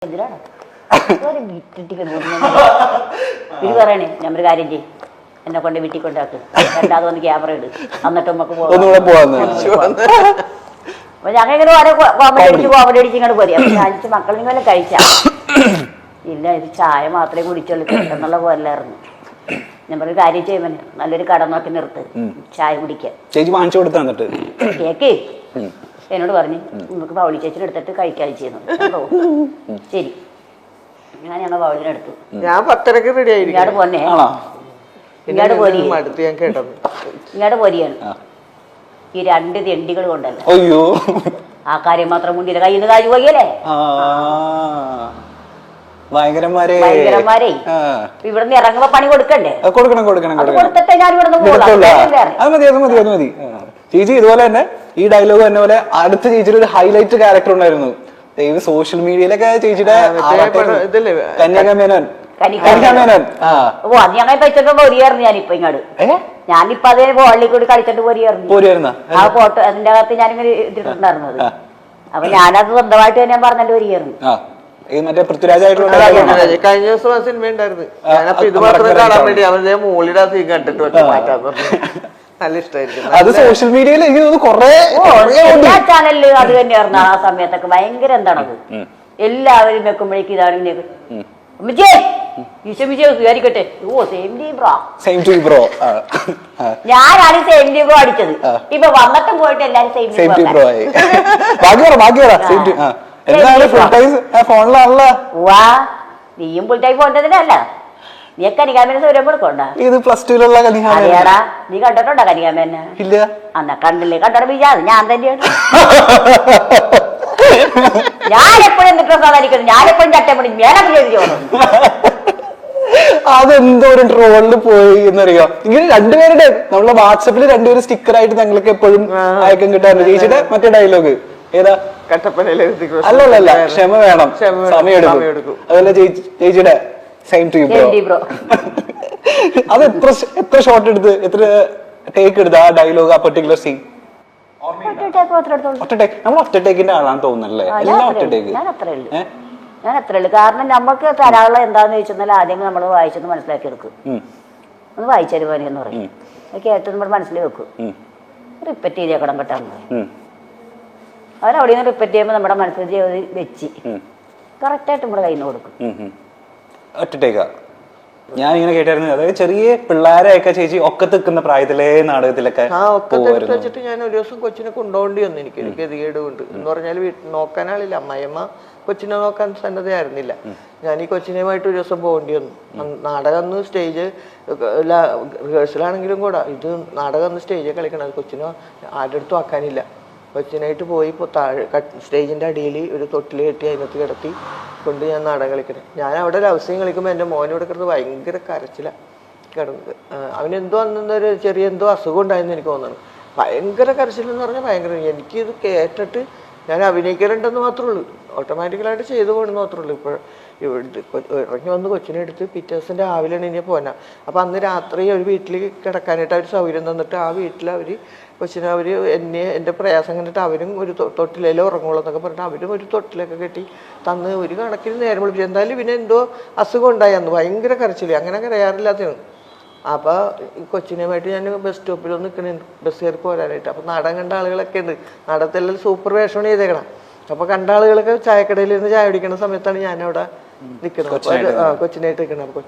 എന്തിനാണ് ഇത് പറയണേ ഞമ്മൊരു കാര്യം ചെയ്യും എന്നെ കൊണ്ട് വീട്ടിൽ കൊണ്ടാക്ക് രണ്ടാമത് വന്ന് ക്യാമറ ഇട് എന്നിട്ട് നമുക്ക് അപ്പൊ ഞങ്ങൾ ഇങ്ങനെ ഓരോ കോമഡി അടിച്ച് ഇങ്ങോട്ട് പോരി അപ്പൊ കഴിച്ച് മക്കൾ നിങ്ങളെ കഴിച്ച ഇല്ല ഇത് ചായ മാത്രമേ കുടിച്ചുള്ളൂ എന്നുള്ള പോലായിരുന്നു ഞാൻ പറഞ്ഞ കാര്യം ചെയ്യുമ്പോൾ നല്ലൊരു കട നോക്കി നിർത്ത് ചായ കുടിക്കാൻ ചേച്ചി വാങ്ങിച്ചു കൊടുത്താ എന്നിട്ട് കേക്ക് എന്നോട് പറഞ്ഞു നമുക്ക് പൗളി ചേച്ചിനെ എടുത്തിട്ട് കഴിക്കാൻ ചെയ്യുന്നു ശരി ഞാൻ ഞങ്ങൾ പൗളിനെടുത്തു ഞാൻ 10:30 റെഡി ആയിരിക്കും ഇങ്ങോട്ട് പോന്നെ ഇങ്ങോട്ട് പോരിയാണ് ഈ രണ്ട് തെണ്ടികൾ കൊണ്ടല്ല അയ്യോ ആ കാര്യം മാത്രം മുണ്ടിന്റെ കയ്യിൽ നിന്ന് കാര്യം പോയല്ലേ ഭയങ്കരന്മാരെ ഇവിടുന്ന് ഇറങ്ങുമ്പോ പണി കൊടുക്കണ്ടേ കൊടുത്തിട്ടേ ഞാൻ ഇവിടുന്ന് മതി ചേച്ചി ഇതുപോലെ തന്നെ ഈ ഡയലോഗ് തന്നെ പോലെ അടുത്ത ചേച്ചിയുടെ ഒരു ഹൈലൈറ്റ് ക്യാരക്ടർ ഉണ്ടായിരുന്നു സോഷ്യൽ മീഡിയയിലൊക്കെ ചേച്ചിയുടെ കന്യാകമേനോൻ ഓ അത് ഞങ്ങൾ വെച്ചിട്ട് പോരിയായിരുന്നു ഞാനിപ്പോ ഇങ്ങോട്ട് ഞാനിപ്പോ അതേ ബോളിൽ കൂടി കളിച്ചിട്ട് പോരിയായിരുന്നു ആ ഫോട്ടോ അതിന്റെ അകത്ത് ഞാനിങ്ങനെ ഇട്ടിട്ടുണ്ടായിരുന്നത് അപ്പൊ ഞാനത് സ്വന്തമായിട്ട് തന്നെ പറഞ്ഞിട്ട് വരികയായിരുന്നു കഴിഞ്ഞ ദിവസം ആ സിനിമ ഉണ്ടായിരുന്നു ഞാനപ്പോ ഇത് മാത്രം കാണാൻ വേണ്ടി അവരുടെ മോളിയുടെ സീൻ കണ്ടിട്ട് മാറ്റാൻ നല്ല ഇഷ്ടമായിരിക്കും അത് സോഷ്യൽ മീഡിയയിൽ എല്ലാ ചാനലിലും അത് തന്നെയായിരുന്നു ആ സമയത്തൊക്കെ ഭയങ്കര എന്താണത് എല്ലാവരും വെക്കുമ്പോഴേക്കും ഇതാണെങ്കിൽ വിചാരിക്കട്ടെ ഓ സെയിം ടീം ബ്രോ ഞാനാണ് സെയിം ടീം ബ്രോ അടിച്ചത് ഇപ്പൊ വന്നിട്ടും പോയിട്ട് എല്ലാരും സെയിം ടീം ബ്രോ വാ നീയും ഫുൾ ടൈം പോണ്ടതിനല്ല നീ കനികാമേനെ സൂര്യം കൊടുക്കണ്ട ഇത് +2 അറിയാടാ നീ കണ്ടിട്ടുണ്ടോ കനികാമേനെ ഇല്ല അന്ന കണ്ടില്ലേ കണ്ടോ വിചാരിച്ചു ഞാൻ തന്നെയാണ് ഞാനെപ്പോഴും എന്നിട്ടോ സാധാരിക്കുന്നു ഞാനെപ്പോഴും ചട്ടപ്പണി മേലെ ചെയ്തു അതെന്തോ ഒരു ട്രോളിൽ പോയി എന്നറിയോ ഇങ്ങനെ രണ്ടുപേരുടെ നമ്മളെ വാട്സപ്പിൽ രണ്ടുപേരും സ്റ്റിക്കറായിട്ട് ഞങ്ങൾക്ക് എപ്പോഴും അയക്കം കിട്ടാറുണ്ട് ചേച്ചിയുടെ മറ്റേ ഡയലോഗ് ഏതാ അല്ലല്ല ക്ഷമ വേണം സമയം അതുപോലെ ചേച്ചിയുടെ സെയിം ടു ബ്രോ അത് എത്ര ഷോട്ട് എടുത്ത് എത്ര ടേക്ക് എടുത്ത് ആ ഡയലോഗ് ആ പെർട്ടിക്കുലർ സീൻ ഒറ്റ ടേക്കിന്റെ ആളാണ് തോന്നുന്നല്ലേ എല്ലാം ഒറ്റ ടേക്ക് ഞാൻ അത്രേ ഉള്ളൂ കാരണം നമുക്ക് തരാനുള്ള എന്താന്ന് ചോദിച്ചാൽ ആദ്യം നമ്മൾ വായിച്ചൊന്ന് മനസ്സിലാക്കി എടുക്കും ഒന്ന് വായിച്ചാൽ പോലെ എന്ന് പറയും അത് കേട്ട് നമ്മൾ മനസ്സിൽ വെക്കും റിപ്പീറ്റ് ചെയ്തേക്കണം കേട്ടാണ് അവരവിടെ നിന്ന് റിപ്പീറ്റ് ചെയ്യുമ്പോൾ നമ്മുടെ മനസ്സിൽ വെച്ച് കറക്റ്റായിട്ട് നമ്മുടെ കയ്യിൽ നിന്ന് കൊടുക്കും ഒറ്റ ടേക്കാ ഞാൻ ഇങ്ങനെ കേട്ടായിരുന്നു അതായത് ചെറിയ പിള്ളേരെയൊക്കെ ചേച്ചി ഒക്കെ നിൽക്കുന്ന പ്രായത്തിലെ നാടകത്തിലൊക്കെ വെച്ചിട്ട് ഞാൻ ഒരു ദിവസം കൊച്ചിനെ കൊണ്ടുപോകേണ്ടി വന്നു എനിക്ക് ഗതികേട് കൊണ്ട് എന്ന് പറഞ്ഞാൽ നോക്കാനാളില്ല അമ്മായിയമ്മ കൊച്ചിനെ നോക്കാൻ സന്നദ്ധയായിരുന്നില്ല ഞാൻ ഈ കൊച്ചിനെയുമായിട്ട് ഒരു ദിവസം പോകേണ്ടി വന്നു നാടകം ഒന്ന് സ്റ്റേജ് റിഹേഴ്സലാണെങ്കിലും കൂടെ ഇത് നാടകം ഒന്ന് സ്റ്റേജിൽ കളിക്കണം അത് കൊച്ചിനെ ആരുടെ അടുത്തും ആക്കാനില്ല കൊച്ചിനായിട്ട് പോയി ഇപ്പോൾ താഴെ സ്റ്റേജിൻ്റെ അടിയിൽ ഒരു തൊട്ടിൽ കെട്ടി അതിനകത്ത് കിടത്തി കൊണ്ട് ഞാൻ നാടകം കളിക്കണേ ഞാൻ അവിടെ ലവ്സ്യം കളിക്കുമ്പോൾ എൻ്റെ മോനോട് കിടന്ന് ഭയങ്കര കരച്ചിലാണ് കിടന്നത് അവനെന്തോ അന്നൊരു ചെറിയ എന്തോ അസുഖം ഉണ്ടായെന്ന് എനിക്ക് തോന്നുന്നു ഭയങ്കര കരച്ചിലെന്ന് പറഞ്ഞാൽ ഭയങ്കര എനിക്കിത് കേട്ടിട്ട് ഞാൻ അഭിനയിക്കലുണ്ടെന്ന് മാത്രമേ ഉള്ളൂ ഓട്ടോമാറ്റിക്കലായിട്ട് ചെയ്തു പോകണമെന്ന് മാത്രമേ ഉള്ളൂ ഇപ്പോൾ ഇറങ്ങി വന്ന് കൊച്ചിനെ എടുത്ത് പിറ്റേ ദിവസം രാവിലെയാണ് ഇനി പോനാ അപ്പോൾ അന്ന് രാത്രി ഒരു വീട്ടിൽ കിടക്കാനായിട്ട് അവർ സൗകര്യം തന്നിട്ട് ആ വീട്ടിൽ അവർ കൊച്ചിനെ അവർ എൻ്റെ പ്രയാസം കണ്ടിട്ട് അവരും ഒരു തൊട്ടിലേലോ ഉറങ്ങുള്ളൂ എന്നൊക്കെ പറഞ്ഞിട്ട് അവരും ഒരു തൊട്ടിലൊക്കെ കെട്ടി തന്ന് ഒരു കണക്കിന് നേരം വിളിപ്പിച്ചു എന്തായാലും പിന്നെ എന്തോ അസുഖം ഉണ്ടായി അന്ന് ഭയങ്കര കരച്ചില്ല അങ്ങനെ കരയാറില്ലാത്തതാണ് അപ്പോൾ ഈ കൊച്ചിനുമായിട്ട് ഞാൻ ബസ് സ്റ്റോപ്പിലൊന്ന് നിൽക്കണുണ്ട് ബസ് കയറി പോരാനായിട്ട് അപ്പോൾ നാടകം കണ്ട ആളുകളൊക്കെ ഉണ്ട് നാടകത്തെല്ലാം സൂപ്പർ വേഷമാണ് ചെയ്തേക്കണം അപ്പോൾ കണ്ട ആളുകളൊക്കെ ചായക്കടയിൽ നിന്ന് ചായ കുടിക്കുന്ന സമയത്താണ് ഞാനവിടെ നിൽക്കുന്നത് കൊച്ചിനായിട്ട് നിൽക്കണം അപ്പോൾ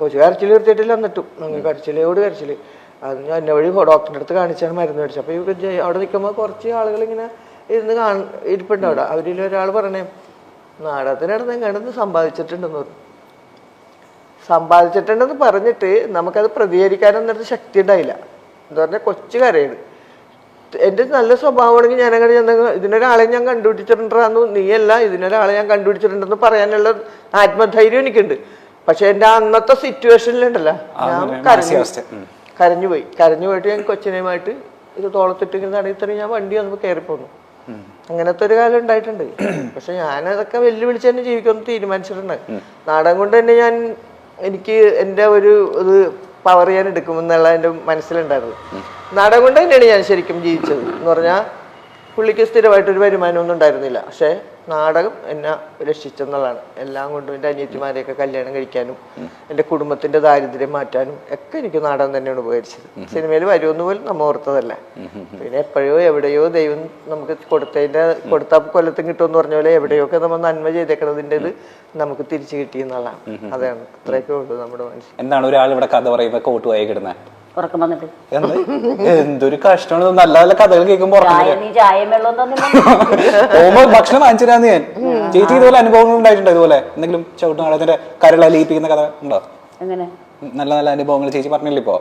കൊച്ചു കരച്ചിൽ നിർത്തിയിട്ടില്ല എന്നിട്ടും ഞങ്ങൾ കരച്ചിലോട് കരച്ചിൽ അത് ഞാൻ എന്നെ വഴി ഡോക്ടറിൻ്റെ അടുത്ത് കാണിച്ചാണ് മരുന്ന് മേടിച്ചത് അപ്പോൾ ഇവർ അവിടെ നിൽക്കുമ്പോൾ കുറച്ച് ആളുകൾ ഇങ്ങനെ ഇരുന്ന് ഇരിപ്പുണ്ട് അവിടെ അവരിൽ ഒരാൾ പറഞ്ഞേ നാടകത്തിനടുത്ത് എങ്ങാണ്ടെന്ന് സമ്പാദിച്ചിട്ടുണ്ടെന്ന് പറഞ്ഞിട്ട് നമുക്കത് പ്രതികരിക്കാനൊന്നും ശക്തി ഉണ്ടായില്ല എന്താ പറഞ്ഞാൽ കൊച്ചു കരയാണ് എൻ്റെ നല്ല സ്വഭാവമാണെങ്കിൽ ഞാനങ്ങനെ ഇതിനൊരാളെ ഞാൻ കണ്ടുപിടിച്ചിട്ടുണ്ടെന്ന് നീയല്ല ഇതിനൊരാളെ ഞാൻ കണ്ടുപിടിച്ചിട്ടുണ്ടെന്ന് പറയാനുള്ള ആത്മധൈര്യം എനിക്കുണ്ട് പക്ഷെ എൻ്റെ അന്നത്തെ സിറ്റുവേഷനിലുണ്ടല്ലോ ഞാൻ കരഞ്ഞു പോയിട്ട് ഞാൻ കൊച്ചിനെയുമായിട്ട് ഇത് തോളത്തിട്ടിങ്ങനെ നടത്തി ഞാൻ വണ്ടി വന്നപ്പോൾ കയറിപ്പോന്നു അങ്ങനത്തെ ഒരു കാലം ഉണ്ടായിട്ടുണ്ട് പക്ഷെ ഞാനതൊക്കെ വെല്ലുവിളിച്ച് തന്നെ ജീവിക്കുമെന്ന് തീരുമാനിച്ചിട്ടുണ്ട് നാടകം കൊണ്ട് തന്നെ എനിക്ക് എൻ്റെ ഒരു ഇത് പവർ ചെയ്യാൻ എടുക്കുമെന്നുള്ള എൻ്റെ മനസ്സിലുണ്ടായിരുന്നു നാടകം കൊണ്ട് തന്നെയാണ് ഞാൻ ശരിക്കും ജീവിച്ചത് എന്ന് പറഞ്ഞാൽ പുള്ളിക്ക് സ്ഥിരമായിട്ടൊരു വരുമാനമൊന്നും ഉണ്ടായിരുന്നില്ല. പക്ഷേ നാടകം എന്നെ രക്ഷിച്ചെന്നുള്ളതാണ്. എല്ലാം കൊണ്ടും എൻ്റെ അനിയത്തിമാരെയൊക്കെ കല്യാണം കഴിക്കാനും എൻ്റെ കുടുംബത്തിൻ്റെ ദാരിദ്ര്യം മാറ്റാനും ഒക്കെ എനിക്ക് നാടകം തന്നെയാണ് ഉപകരിച്ചത്. സിനിമയിൽ വരുമെന്ന് പോലും നമ്മൾ ഓർത്തതല്ല. പിന്നെ എപ്പോഴോ എവിടെയോ ദൈവം നമുക്ക് കൊടുത്ത കൊല്ലത്തും കിട്ടുമെന്ന് പറഞ്ഞ പോലെ എവിടെയൊക്കെ നമ്മൾ നന്മ ചെയ്തേക്കണതിൻ്റെത് നമുക്ക് തിരിച്ചു കിട്ടിയെന്നുള്ളതാണ്. അതാണ് അത്രയൊക്കെ ഉള്ളൂ നമ്മുടെ മനസ്സിൽ. എന്താണ് ഒരാൾ ഇവിടെ കഥ പറയുമ്പോ കോട്ട് വായി കിടുന്നത്? ഉറക്കം വന്നിട്ട് എന്തൊരു കഷ്ടമാണ്. നല്ല നല്ല കഥകൾ കേൾക്കുമ്പോ ചായയും വെള്ളം തന്നില്ല. പോകുമ്പോ ഭക്ഷണം വാങ്ങിച്ചിരാന്ന് ഞാൻ. ചേച്ചി ഇതുപോലെ അനുഭവങ്ങൾ ഉണ്ടായിട്ടുണ്ടോ? ഇതുപോലെ എന്തെങ്കിലും ചവിട്ട് നാടകത്തിന്റെ കരൾ അലിയിപ്പിക്കുന്ന കഥ ഉണ്ടോ? എങ്ങനെ നല്ല നല്ല അനുഭവങ്ങൾ ചേച്ചി പറഞ്ഞില്ല ഇപ്പോ?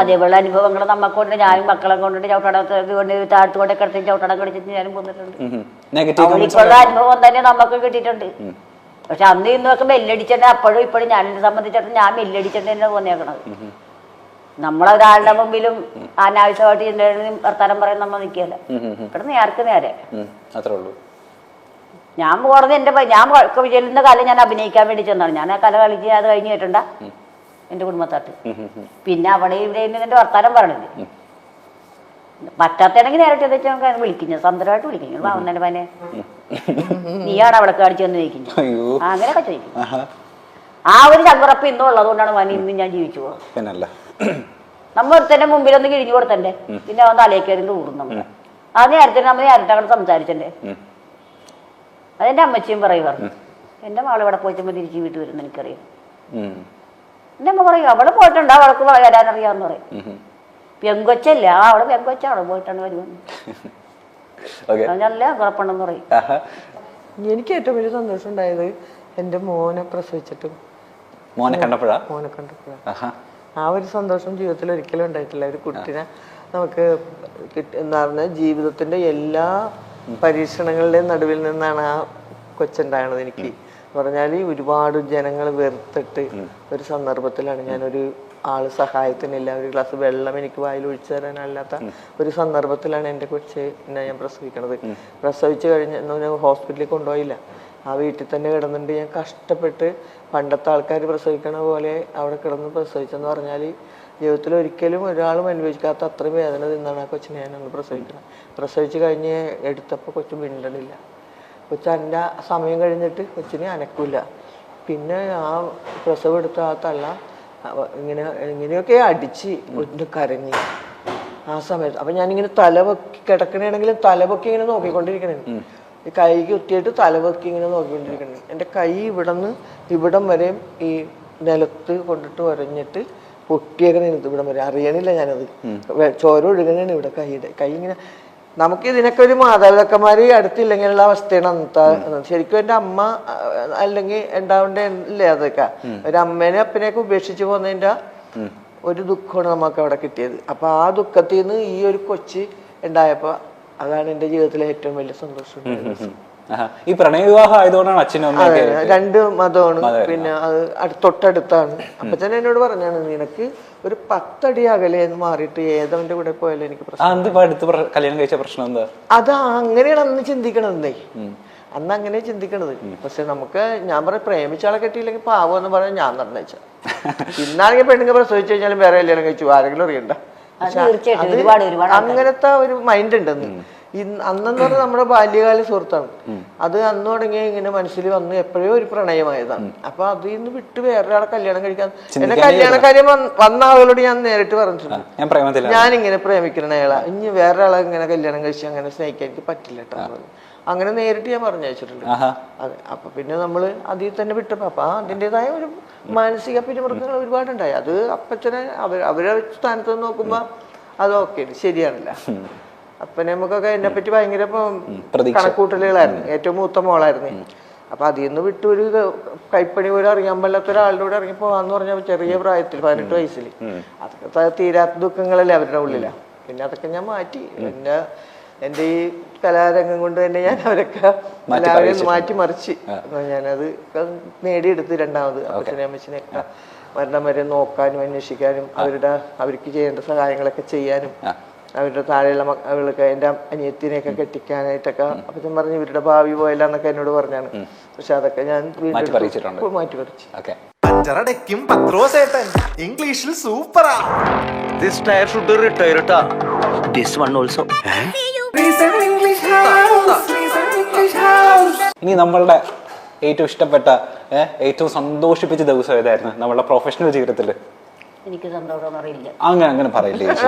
അതേപോലെ അനുഭവങ്ങൾ നമ്മക്ക് കൊണ്ട് ഞാനും മക്കളെ കൊണ്ടിട്ട് ചവിട്ടടക്ക് കൊണ്ട് താഴ്ത്തുകൊണ്ടേ കിടത്തി ചവിട്ടടം കടിച്ചിട്ട് ഞാനും പോന്നിട്ടുണ്ട്. ഇപ്പോഴുള്ള അനുഭവം തന്നെ നമുക്ക് കിട്ടിയിട്ടുണ്ട്. പക്ഷെ അന്ന് ഇന്നൊക്കെ മെല്ലടിച്ചിട്ട് അപ്പോഴും ഇപ്പോഴും ഞാനെന്നെ സംബന്ധിച്ചിടത്തോളം ഞാൻ മെല്ലടിച്ചിട്ട് തന്നെ പോന്നേക്കണത്. നമ്മളൊരാളുടെ മുമ്പിലും അനാവശ്യമായിട്ട് ചിന്തയും വർത്താനം പറയാൻ നമ്മൾ നിൽക്കില്ല. ഇവിടെ നേർക്ക് നേരെ അത്രേ ഉള്ളൂ. ഞാൻ പോണത് ഞാൻ ചെല്ലുന്ന കല ഞാൻ അഭിനയിക്കാൻ വേണ്ടി ചെന്നാണ്. ഞാൻ ആ കല കളിച്ച് അത് കഴിഞ്ഞ് കേട്ടണ്ട എൻ്റെ കുടുംബത്താട്ട്. പിന്നെ അവിടെ ഇവിടെ എൻ്റെ വർത്താനം പറയണില്ല. പറ്റാത്തണെങ്കിൽ നേരിട്ട് വെച്ചാൽ വിളിക്കുന്നു, സ്വന്തമായിട്ട് വിളിക്കുന്നു. വന്നതിന്റെ പനെ നീയാണ് അവിടെ കാണിച്ചെന്ന് ചോദിക്കുന്നു. അങ്ങനെയൊക്കെ ചോദിക്കും. ആ ഒരു ചങ്കുറപ്പ് ഇന്നും ഉള്ളതുകൊണ്ടാണ് മനി ഇന്നും ഞാൻ ജീവിച്ചു പോകുന്നത്. നമ്മ ഒരുത്തന്റെ മുമ്പിലൊന്ന് കിഴിഞ്ഞു കൊടുത്തണ്ടേ, പിന്നെ അവൻ തലേക്കറി ഊറും. നമ്മൾ ആ നേരത്തെ നമ്മൾ നേരിട്ട് അങ്ങോട്ട് സംസാരിച്ചണ്ടേ. അതെന്റെ അമ്മച്ചിയും പറയും പറഞ്ഞു, എന്റെ മകൾ ഇവിടെ പോയിട്ട് തിരിച്ച് വീട്ടിൽ വരുന്ന എനിക്കറിയാം. എന്റെ അമ്മ പറയും അവിടെ പോയിട്ടുണ്ട്, അവൾക്ക് വരാനറിയാന്ന് പറയും. പെങ്കൊച്ചല്ല, അവിടെ പെങ്കൊച്ച അവിടെ പോയിട്ടാണ് വരുമെന്ന്. നല്ല കുഴപ്പമുണ്ടെന്ന് പറയും. എനിക്ക് ഏറ്റവും വലിയ സന്തോഷം ഉണ്ടായത് എൻ്റെ മോനെ പ്രസവിച്ചിട്ടും മോനെ കണ്ടപ്പോഴാ. ആ ഒരു സന്തോഷം ജീവിതത്തിൽ ഒരിക്കലും ഉണ്ടായിട്ടില്ല. ഒരു കുട്ടിനെ നമുക്ക് എന്താ പറഞ്ഞാൽ ജീവിതത്തിന്റെ എല്ലാ പരീക്ഷണങ്ങളുടെയും നടുവിൽ നിന്നാണ് ആ കൊച്ചുണ്ടായത്. എനിക്ക് പറഞ്ഞാൽ ഒരുപാട് ജനങ്ങൾ വെറുത്തിട്ട് ഒരു സന്ദർഭത്തിലാണ് ഞാനൊരു ആള് സഹായത്തിനില്ല, ഒരു ഗ്ലാസ് വെള്ളം എനിക്ക് വായിൽ ഒഴിച്ചു തരാനല്ലാത്ത ഒരു സന്ദർഭത്തിലാണ് എൻ്റെ കൊച്ചിനെ ഞാൻ പ്രസവിക്കണത്. പ്രസവിച്ചു കഴിഞ്ഞ് ഞാൻ ഹോസ്പിറ്റലിൽ കൊണ്ടുപോയില്ല, ആ വീട്ടിൽ തന്നെ കിടന്നിട്ട് ഞാൻ കഷ്ടപ്പെട്ട് പണ്ടത്തെ ആൾക്കാർ പ്രസവിക്കണ പോലെ അവിടെ കിടന്ന് പ്രസവിച്ചെന്ന് പറഞ്ഞാൽ ജീവിതത്തിൽ ഒരിക്കലും ഒരാളും അനുഭവിക്കാത്ത അത്രയും വേദന നിന്നാണ് ആ കൊച്ചിനെ ഞാനൊന്ന് പ്രസവിക്കണം. പ്രസവിച്ച് കഴിഞ്ഞ് എടുത്തപ്പോൾ കൊച്ചു മിണ്ടണില്ല. കൊച്ചൻ്റെ സമയം കഴിഞ്ഞിട്ട് കൊച്ചിനെ അനക്കില്ല. പിന്നെ ആ പ്രസവം എടുത്ത ആ തള്ള ഇങ്ങനെയൊക്കെ അടിച്ച് ഒന്ന് കരഞ്ഞ് ആ സമയത്ത്. അപ്പം ഞാനിങ്ങനെ തലപൊക്കി കിടക്കണമെങ്കിലും തലപൊക്കി ഇങ്ങനെ നോക്കിക്കൊണ്ടിരിക്കണേ, ഈ കൈ കുത്തിയിട്ട് തലപൊക്കി ഇങ്ങനെ നോക്കിക്കൊണ്ടിരിക്കണേ. എൻ്റെ കൈ ഇവിടം വരെയും ഈ നിലത്ത് കൊണ്ടിട്ട് ഉരഞ്ഞിട്ട് പൊട്ടിയൊക്കെ നിന്നത് ഇവിടം വരെ അറിയണില്ല ഞാനത്. ചോര ഒഴുകണാണ് ഇവിടെ കൈ ഇങ്ങനെ. നമുക്ക് ഇതിനൊക്കെ ഒരു മാതാപിതാക്കന്മാര് അടുത്തില്ലെങ്കിലുള്ള അവസ്ഥയാണ് അന്നത്തെ. ശരിക്കും എൻ്റെ അമ്മ അല്ലെങ്കിൽ ഉണ്ടാവേണ്ടല്ലേ അതൊക്കെ. ഒരു അമ്മേനെ അപ്പനെയൊക്കെ ഉപേക്ഷിച്ച് പോകുന്നതിൻ്റെ ഒരു ദുഃഖമാണ് നമുക്ക് അവിടെ കിട്ടിയത്. അപ്പൊ ആ ദുഃഖത്തിൽ നിന്ന് ഈ ഒരു കൊച്ച് ഉണ്ടായപ്പോ അതാണ് എൻ്റെ ജീവിതത്തിലെ ഏറ്റവും വലിയ സന്തോഷം. ഈ പ്രണയ വിവാഹം ആയതുകൊണ്ടാണ് അച്ഛനും രണ്ട് മതമാണ്, പിന്നെ അത് തൊട്ടടുത്താണ്. അപ്പൊ തന്നെ എന്നോട് പറഞ്ഞാണ് നിനക്ക് ഒരു 10 അടി അകലെ മാറിയിട്ട് ഏതവന്റെ കൂടെ പോയാലും എനിക്ക് കല്യാണം കഴിച്ച പ്രശ്നം എന്താ? അത് അങ്ങനെയാണ് അന്ന് ചിന്തിക്കണതേ, അന്ന് അങ്ങനെ ചിന്തിക്കണത്. പക്ഷെ നമുക്ക് ഞാൻ പറയാം പ്രേമിച്ച ആളെ കെട്ടിയില്ലെങ്കിൽ പാവം എന്ന് പറയാൻ ഞാൻ നിർണ്ണയിച്ച. ഇന്നാണെങ്കിൽ പെണ്ണുങ്ങൾ പ്രസവിച്ചു കഴിഞ്ഞാലും വേറെ കല്യാണം കഴിച്ചു ആരെങ്കിലും അറിയണ്ട. അങ്ങനത്തെ ഒരു മൈൻഡ് ഉണ്ടെന്ന്. അന്നെന്ന് പറഞ്ഞാൽ നമ്മുടെ ബാല്യകാല സുഹൃത്താണ്. അത് അന്ന് തുടങ്ങി ഇങ്ങനെ മനസ്സിൽ വന്ന് എപ്പോഴോ ഒരു പ്രണയമായതാണ്. അപ്പൊ അതിൽ നിന്ന് വിട്ട് വേറൊരാളെ കല്യാണം കഴിക്കാൻ എന്നെ കല്യാണക്കാര്യം വന്ന ആളുകളോട് ഞാൻ നേരിട്ട് പറഞ്ഞിട്ടുണ്ട്, ഞാനിങ്ങനെ പ്രേമിക്കുന്ന അയാളാ, ഇനി വേറൊരാളെ ഇങ്ങനെ കല്യാണം കഴിച്ച് അങ്ങനെ സ്നേഹിക്കാൻ എനിക്ക് പറ്റില്ല കേട്ടോ. അങ്ങനെ നേരിട്ട് ഞാൻ പറഞ്ഞു അയച്ചിട്ടുണ്ട്. അതെ. അപ്പൊ പിന്നെ നമ്മള് അതിൽ തന്നെ വിട്ടപ്പോ അപ്പൊ അതിൻ്റെതായ ഒരു മാനസിക പിരിമുറുക്കങ്ങൾ ഒരുപാടുണ്ടായി. അത് അപ്പച്ചനെ അവരെ സ്ഥാനത്ത് നോക്കുമ്പോ അത് ഓക്കെ ശരിയാണല്ല. അപ്പൊ നമുക്കൊക്കെ എന്നെ പറ്റി ഭയങ്കര കണക്കൂട്ടലുകളായിരുന്നു. ഏറ്റവും മൂത്ത മോളായിരുന്നു. അപ്പൊ അതിൽ നിന്ന് വിട്ട് ഒരു കൈപ്പണി പോലും അറിയാൻ പാടില്ലാത്ത ഒരാളുടെ കൂടെ ഇറങ്ങി പോവാന്ന് പറഞ്ഞാൽ ചെറിയ പ്രായത്തിൽ 18 വയസ്സിൽ അതൊക്കെ തീരാത്ത ദുഃഖങ്ങളല്ലേ അവരുടെ ഉള്ളിലാ. പിന്നെ അതൊക്കെ ഞാൻ മാറ്റി. എൻ്റെ ഈ കലാരംഗം കൊണ്ട് തന്നെ ഞാൻ അവരൊക്കെ എല്ലാവരെയും മാറ്റിമറിച്ച് ഞാനത് നേടിയെടുത്ത് രണ്ടാമത് അപ്പച്ചനെ അമ്മച്ചിനെയൊക്കെ മരണം വരെ നോക്കാനും അന്വേഷിക്കാനും അവർക്ക് ചെയ്യേണ്ട സഹായങ്ങളൊക്കെ ചെയ്യാനും അവരുടെ താഴെയുള്ള അവൾക്ക് എൻ്റെ അനിയത്തിനെയൊക്കെ കെട്ടിക്കാനായിട്ടൊക്കെ അപ്പച്ചൻ പറഞ്ഞ് ഇവരുടെ ഭാവി പോയല്ല എന്നൊക്കെ എന്നോട് പറഞ്ഞാണ്. പക്ഷെ അതൊക്കെ ഞാൻ മാറ്റി പറിച്ചു. അഞ്ചറടയ്ക്കും പത്രോസേട്ടൻ ഇംഗ്ലീഷിൽ സൂപ്പറാ. This tire should retire ta. This one also. ഇനി നമ്മളുടെ ഏറ്റവും ഇഷ്ടപ്പെട്ട ഏറ്റവും സന്തോഷിപ്പിച്ച ദിവസം ഏതായിരുന്നു നമ്മളുടെ പ്രൊഫഷണൽ ജീവിതത്തിൽ? എനിക്ക് സന്തോഷം അറിയില്ല. അങ്ങനെ പറയില്ലേ ചേച്ചി?